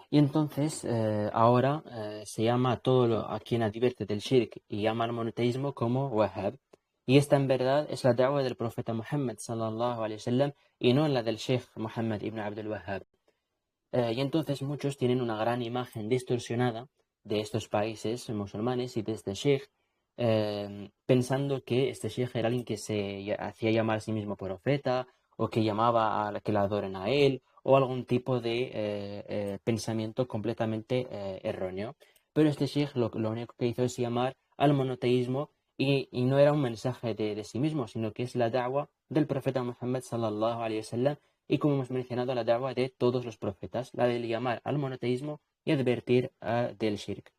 Y entonces, ahora se llama a a quien advierte del shirk y llama al monoteísmo como wahhab. Y esta en verdad es la da'wah del profeta Muhammad sallallahu alayhi wasallam y no la del Sheikh Muhammad ibn Abdul Wahhab. Y entonces muchos tienen una gran imagen distorsionada de estos países musulmanes y de este Sheikh, pensando que este Sheikh era alguien que se hacía llamar a sí mismo profeta o que llamaba a que la adoren a él o algún tipo de pensamiento completamente erróneo. Pero este Sheikh lo único que hizo es llamar al monoteísmo y no era un mensaje de sí mismo, sino que es la da'wah del profeta Muhammad sallallahu alayhi wasallam y como hemos mencionado la da'wah de todos los profetas, la de llamar al monoteísmo y advertir del shirk.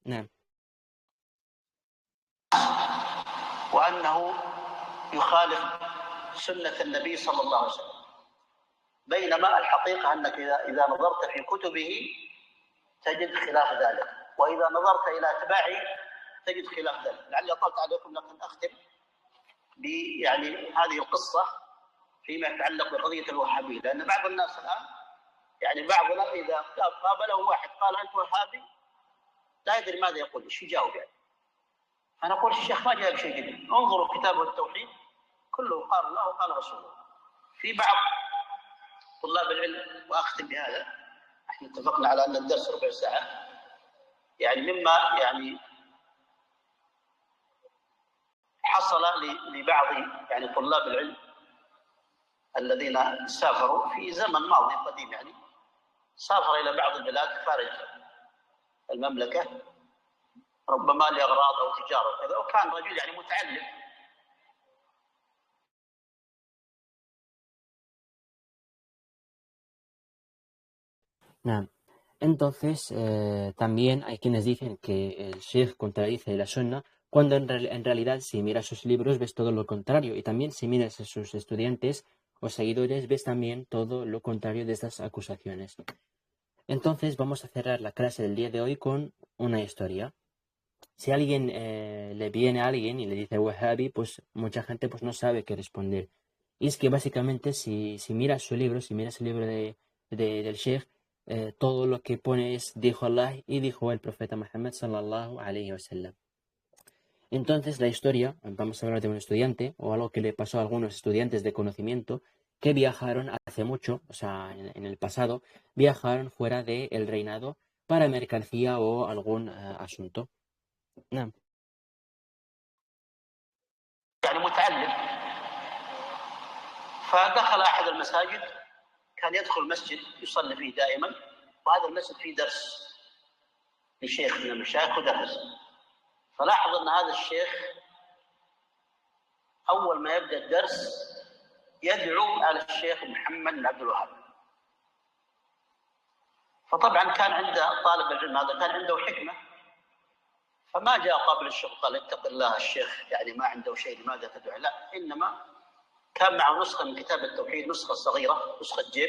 نعم. وأنه يخالف سنة النبي صلى الله عليه وسلم، بينما الحقيقة أنك إذا نظرت في كتبه تجد خلاف ذلك، وإذا نظرت إلى أتباعه تجد خلاف ذلك. لعلي أطلت عليكم لكن أختم يعني هذه القصة فيما يتعلق بقضية الوهابية، لأن بعض الناس الآن يعني بعضنا إذا قابله واحد قال أنت وهابي لا يدري ماذا يقول، ايش يجاوب يعني. أنا أقول الشيخ ما جاء بشيء جديد، انظروا كتابه التوحيد كله قال الله وقال رسوله. في بعض طلاب العلم، وأختم بهذا، احنا اتفقنا على أن الدرس ربع ساعة، يعني مما يعني حصل لبعض يعني طلاب العلم الذين سافروا في زمن ماضي قديم، يعني سافر إلى بعض البلاد خارج المملكة ربما لأغراض أو تجارة وكذا، وكان رجل يعني متعلم. نعم. Entonces, también hay quienes dicen que el Sheikh contradice la Sunna, cuando en realidad si miras sus libros ves todo lo contrario, y también si miras a sus estudiantes o seguidores ves también todo lo contrario de estas acusaciones. Entonces vamos a cerrar la clase del día de hoy con una historia. Si alguien le viene a alguien y le dice Wahhabi, pues mucha gente pues no sabe qué responder. Y es que básicamente si miras su libro, si miras el libro del Sheikh, todo lo que pone es dijo Allah y dijo el profeta Muhammad sallallahu alayhi wa sallam. Entonces, la historia, vamos a hablar de un estudiante o algo que le pasó a algunos estudiantes de conocimiento que viajaron hace mucho, o sea, en el pasado, viajaron fuera del reinado para mercancía o algún asunto. نعم. يعني متعلم. فدخل أحد المساجد، كان يدخل المسجد يصلي فيه دائما، وهذا المسجد فيه درس لشيخ من المشايخ ودرس. فلاحظ أن هذا الشيخ أول ما يبدأ الدرس يدعو على الشيخ محمد بن عبد الوهاب. فطبعا كان عنده طالب العلم هذا كان عنده حكمة، فما جاء قبل الشيخ قال اتق الله الشيخ يعني ما عنده شيء لماذا تدعو، لا، إنما كان معه نسخة من كتاب التوحيد، نسخة صغيرة، نسخة جيب،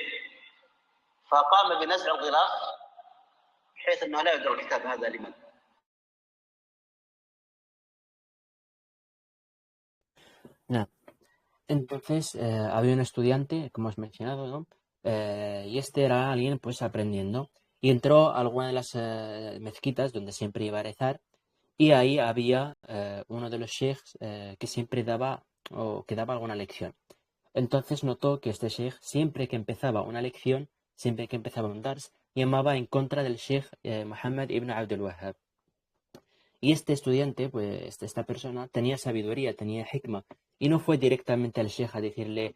فقام بنزع الغلاف بحيث أنه لا يدرى الكتاب هذا لمن. نعم. Entonces, había un estudiante, como os he mencionado, ¿no? Y este era alguien pues aprendiendo. Y entró a alguna de las mezquitas donde siempre iba a rezar. Y ahí había uno de los sheikhs que siempre daba o que daba alguna lección. Entonces notó que este sheikh, siempre que empezaba una lección, siempre que empezaba un dars, llamaba en contra del sheikh Muhammad ibn Abdul Wahhab. Y este estudiante, pues esta persona, tenía sabiduría, tenía hikma, y no fue directamente al sheikh a decirle,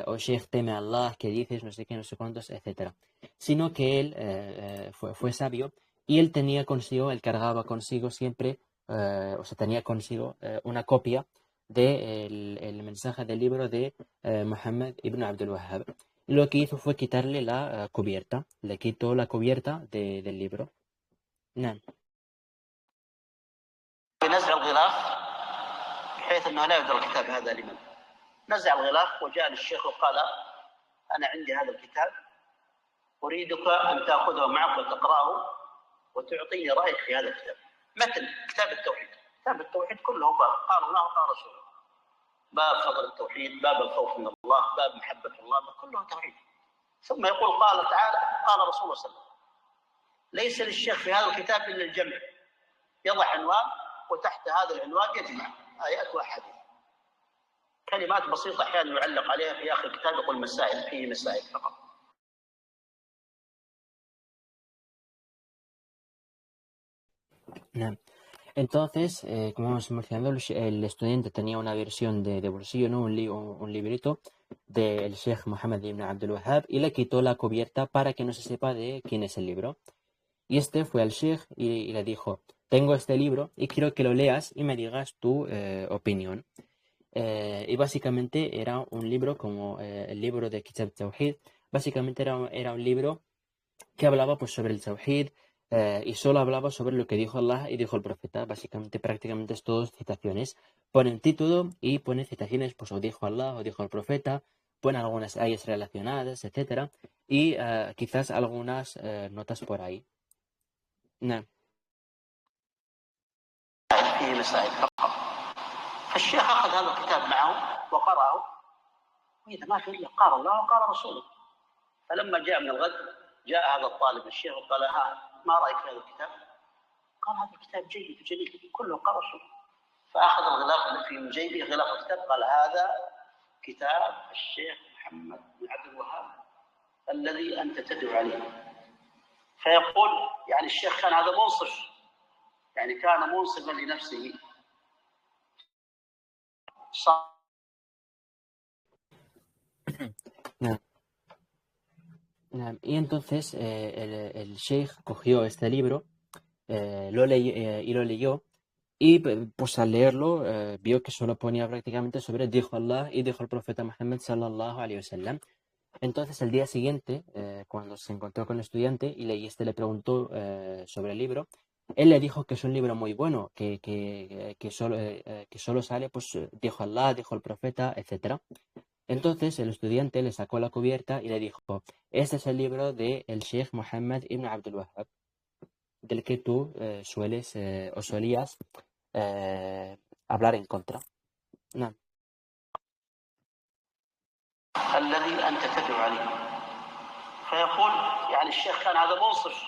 oh sheikh, teme a Allah, ¿qué dices? No sé qué, no sé cuántos, etcétera. Sino que él fue sabio y él tenía consigo, él cargaba consigo siempre, o sea, tenía consigo una copia del el mensaje del libro de Muhammad ibn Abdul Wahhab. Y lo que hizo fue quitarle la cubierta, le quitó la cubierta del libro. نعم. بنزع الغلاف بحيث أنه لا يدرى الكتاب هذا لمن. نزع الغلاف وجاء للشيخ وقال أنا عندي هذا الكتاب أريدك أن تأخذه معك وتقرأه وتعطيني رأيك في هذا الكتاب. مثل كتاب التوحيد، كتاب التوحيد كله باب قال الله وقال رسوله، باب فضل التوحيد، باب الخوف من الله، باب محبة الله، كله توحيد. ثم يقول قال تعالى قال رسول الله صلى الله عليه وسلم. ليس للشيخ في هذا الكتاب إلا الجمع، يضع عنوان وتحت هذا العنوان يجمع آيات وأحاديث، كلمات بسيطة أحيانا يعلق عليها في آخر الكتاب يقول مسائل، فيه مسائل فقط. نعم. Entonces, como hemos mencionado, el estudiante tenía una versión de bolsillo, ¿no? Un librito del Sheikh Muhammad ibn Abdul Wahhab y le quitó la cubierta para que no se sepa de quién es el libro. Y este fue al Sheikh y le dijo, tengo este libro y quiero que lo leas y me digas tu opinión. Y básicamente era un libro como el libro de Kitab Tawhid. Básicamente era un libro que hablaba pues sobre el Tawhid y solo hablaba sobre lo que dijo Allah y dijo el profeta. Básicamente, prácticamente es todo citaciones. Ponen título y ponen citaciones, pues o dijo Allah o dijo el profeta, ponen algunas ayas relacionadas, etcétera, y quizás algunas notas por ahí. نعم. فيه مسائل فقط. فالشيخ أخذ هذا الكتاب معه وقرأه، وإذا ما في إلا قال الله وقال رسوله. فلما جاء من الغد جاء هذا الطالب الشيخ وقال ها ما رأيك في هذا الكتاب؟ قال هذا الكتاب جيد جميل كله قال رسوله. فأخذ الغلاف الذي من جيبه غلاف الكتاب قال هذا كتاب الشيخ محمد بن عبد الوهاب الذي أنت تدعو عليه. فيقول يعني الشيخ كان هذا منصف، يعني كان منصفا لنفسه. نعم. نعم. Y entonces el Sheikh cogió este libro y lo leyó y pues al leerlo vio que solo ponía prácticamente sobre dijo Allah y dijo el profeta Muhammad sallallahu alaihi wasallam. Entonces el día siguiente, cuando se encontró con el estudiante y este le preguntó sobre el libro, él le dijo que es un libro muy bueno, que solo sale, pues dijo Allah, dijo el profeta, etcétera. Entonces el estudiante le sacó la cubierta y le dijo, este es el libro del Sheikh Muhammad ibn Abdul Wahhab, del que tú sueles o solías hablar en contra. No. الذي أنت تدعو عليه. فيقول يعني الشيخ كان هذا منصف،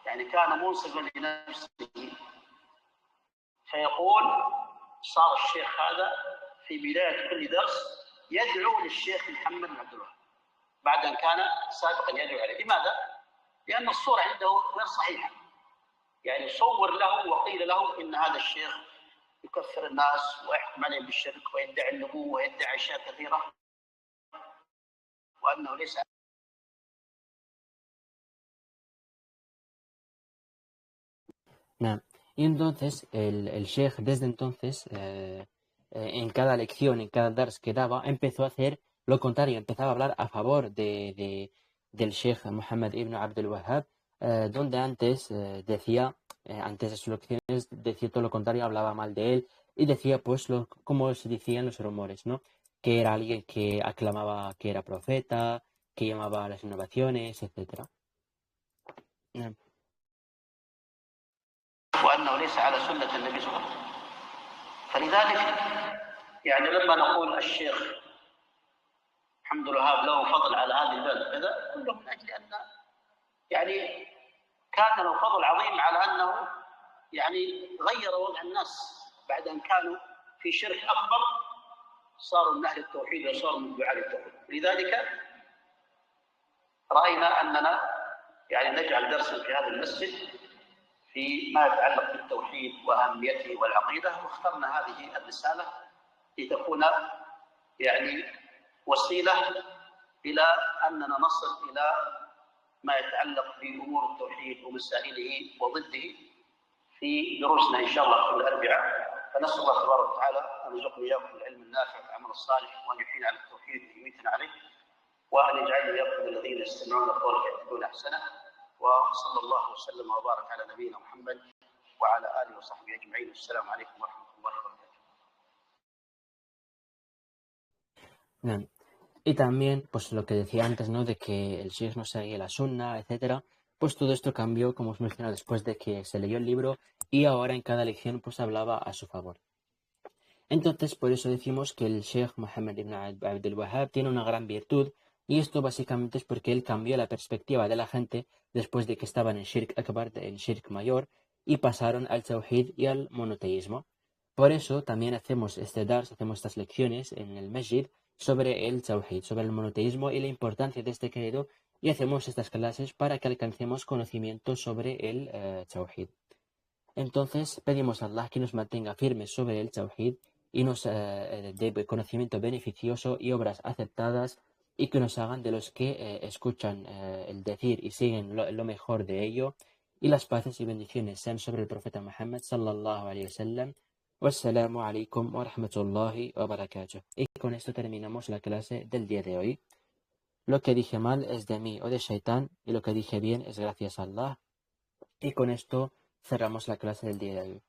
يعني كان منصفا لنفسه. فيقول صار الشيخ هذا في بداية كل درس يدعو للشيخ محمد بن عبد الوهاب بعد أن كان سابقا يدعو عليه. لماذا؟ لأن الصورة عنده غير صحيحة، يعني صور له وقيل له إن هذا الشيخ يكفر الناس ويحكم عليهم بالشرك ويدعي النبوة ويدعي أشياء كثيرة وأنه ليس. نعم. Y entonces el Sheikh desde entonces en cada lección, en cada dars que daba, empezó a hacer lo contrario, empezaba a hablar a favor del Sheikh Muhammad ibn Abdul Wahhab, donde antes decía, antes de sus lecciones, decía todo lo contrario, hablaba mal de él y decía pues como se decían los rumores, ¿no? Que era alguien que aclamaba que era profeta, que llamaba a las innovaciones, etc. وأنه ليس على سنة النبي صلى الله عليه وسلم. فلذلك يعني لما نقول الشيخ محمد الوهاب له فضل على هذه البلد كذا، كله من أجل أن يعني كان له فضل عظيم على أنه يعني غير وضع الناس بعد أن كانوا في شرك أكبر، صاروا من أهل التوحيد وصاروا من دعاة التوحيد. لذلك رأينا أننا يعني نجعل درسا في هذا المسجد فيما يتعلق بالتوحيد وأهميته والعقيدة، واخترنا هذه الرسالة لتكون يعني وسيلة إلى أننا نصل إلى ما يتعلق بأمور التوحيد ومسائله وضده في دروسنا إن شاء الله كل أربعاء. فنسأل الله تبارك وتعالى أن يرزقنا إياكم العلم النافع والعمل الصالح، وأن يحيينا على التوحيد ويميتنا عليه، وأن يجعلنا إياكم الذين يستمعون القول فيتبعون أحسنه. وصلى الله وسلم وبارك على نبينا محمد وعلى آله وصحبه أجمعين. السلام عليكم ورحمة الله وبركاته. Bien. Y también, pues lo que decía antes, ¿no? De que el Sheikh no seguía la sunna, etcétera. Pues todo esto cambió, como os mencioné, después de que se leyó el libro y ahora en cada lección pues hablaba a su favor. Entonces, por eso decimos que el Sheikh Muhammad ibn Abdul Wahhab tiene una gran virtud, y esto básicamente es porque él cambió la perspectiva de la gente después de que estaban en Shirk Akbar, en Shirk mayor, y pasaron al Tawhid y al monoteísmo. Por eso también hacemos hacemos estas lecciones en el Masjid sobre el Tawhid, sobre el monoteísmo y la importancia de este credo, y hacemos estas clases para que alcancemos conocimiento sobre el Tawhid. Entonces pedimos a Allah que nos mantenga firmes sobre el Tawhid y nos dé conocimiento beneficioso y obras aceptadas, y que nos hagan de los que escuchan el decir y siguen lo mejor de ello, y las paces y bendiciones sean sobre el profeta Muhammad sallallahu alayhi wa sallam. Wassalamu alaikum wa rahmatullahi wa barakatuh. Y con esto terminamos la clase del día de hoy. Lo que dije mal es de mí o de Shaitán, y lo que dije bien es gracias a Allah. Y con esto cerramos la clase del día de hoy.